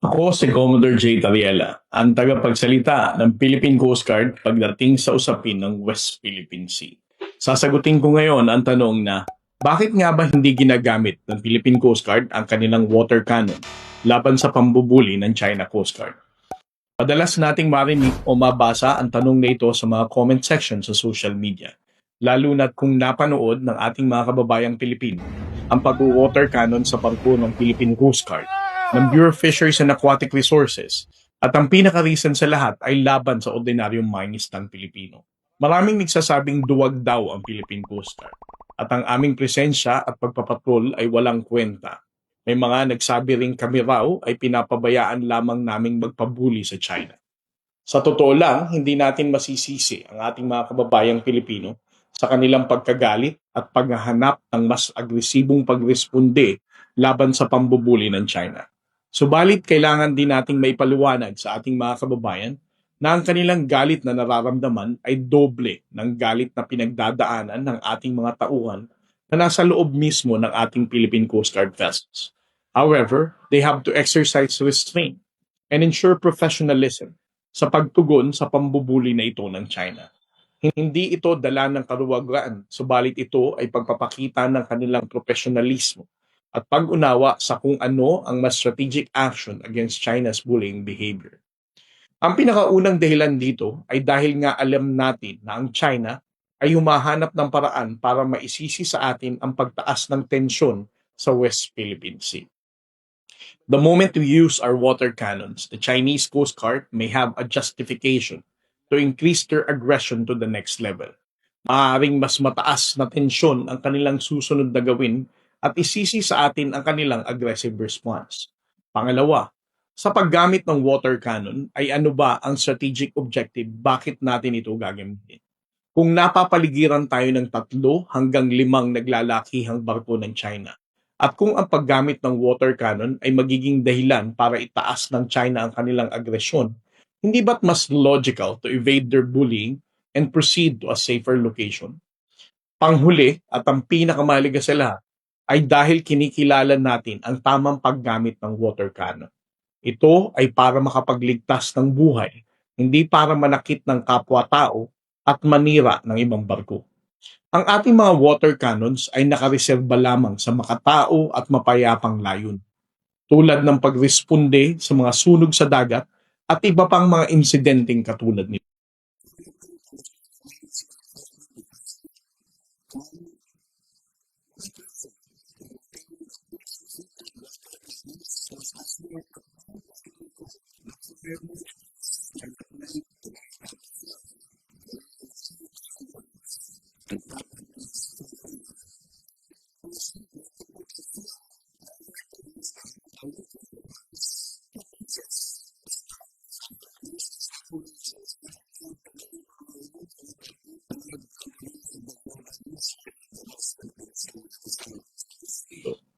Ako si Commodore J. Tariela, ang tagapagsalita ng Philippine Coast Guard pagdating sa usapin ng West Philippine Sea. Sasagutin ko ngayon ang tanong na bakit nga ba hindi ginagamit ng Philippine Coast Guard ang kanilang water cannon laban sa pambubuli ng China Coast Guard? Madalas nating marinig o mabasa ang tanong na ito sa mga comment section sa social media, lalo na kung napanood ng ating mga kababayang Pilipino ang pag-water cannon sa barko ng Philippine Coast Guard, ng Bureau of Fisheries and Aquatic Resources, at ang pinaka-reason sa lahat ay laban sa ordinaryong mangingisdang Pilipino. Maraming nagsasabing duwag daw ang Philippine Coast Guard at ang aming presensya at pagpapatrol ay walang kwenta. May mga nagsabi ring kami raw ay pinapabayaan lamang naming magpabuli sa China. Sa totoo lang, hindi natin masisisi ang ating mga kababayang Pilipino sa kanilang pagkagalit at paghahanap ng mas agresibong pagresponde laban sa pambubuli ng China. Subalit kailangan din nating maipaliwanag sa ating mga kababayan na ang kanilang galit na nararamdaman ay doble ng galit na pinagdadaanan ng ating mga tauhan na nasa loob mismo ng ating Philippine Coast Guard vessels. However, they have to exercise restraint and ensure professionalism sa pagtugon sa pambubuli na ito ng China. Hindi ito dala ng karuwagan, subalit ito ay pagpapakita ng kanilang profesionalismo at pag-unawa sa kung ano ang mas strategic action against China's bullying behavior. Ang pinakaunang dahilan dito ay dahil nga alam natin na ang China ay humahanap ng paraan para maisisi sa atin ang pagtaas ng tensyon sa West Philippine Sea. The moment we use our water cannons, the Chinese Coast Guard may have a justification to increase their aggression to the next level. Maaaring mas mataas na tensyon ang kanilang susunod na gawin at isisi sa atin ang kanilang aggressive response. Pangalawa, sa paggamit ng water cannon ay ano ba ang strategic objective, bakit natin ito gagamitin? Kung napapaligiran tayo ng 3 hanggang 5 naglalakihang barko ng China, at kung ang paggamit ng water cannon ay magiging dahilan para itaas ng China ang kanilang agresyon, hindi ba't mas logical to evade their bullying and proceed to a safer location? Panghuli at ang pinakamahalaga sa lahat ay dahil kinikilala natin ang tamang paggamit ng water cannon. Ito ay para makapagligtas ng buhay, hindi para manakit ng kapwa-tao at manira ng ibang barko. Ang ating mga water cannons ay nakareserba lamang sa makatao at mapayapang layon, tulad ng pagresponde sa mga sunog sa dagat at iba pang mga insidenteng katulad nito.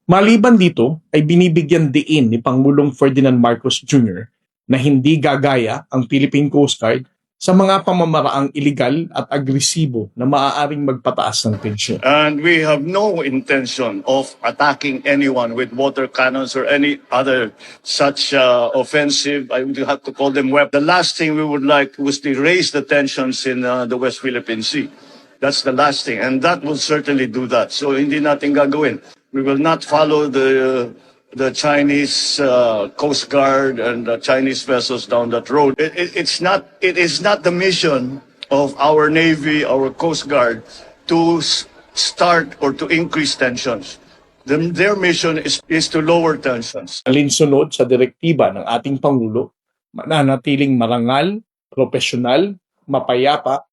Maliban dito ay binibigyan diin ni Pangulong Ferdinand Marcos Jr. na hindi gagaya ang Philippine Coast Guard sa mga pamamaraang iligal at agresibo na maaaring magpataas ng tensyon. And we have no intention of attacking anyone with water cannons or any other such offensive, I would have to call them weapons. The last thing we would like was to raise the tensions in the West Philippine Sea. That's the last thing. And that will certainly do that. So hindi natin gagawin. We will not follow the Chinese Coast Guard and the Chinese vessels down that road. It is not the mission of our Navy, our Coast Guard, to start or to increase tensions. Their mission is to lower tensions. Alinsunod sa direktiba ng ating Pangulo, mananatiling marangal, profesional, mapayapa,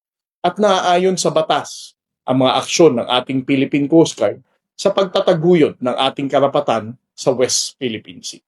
at naaayon sa batas ang mga aksyon ng ating Philippine Coast Guard sa pagtataguyod ng ating karapatan sa West Philippine Sea.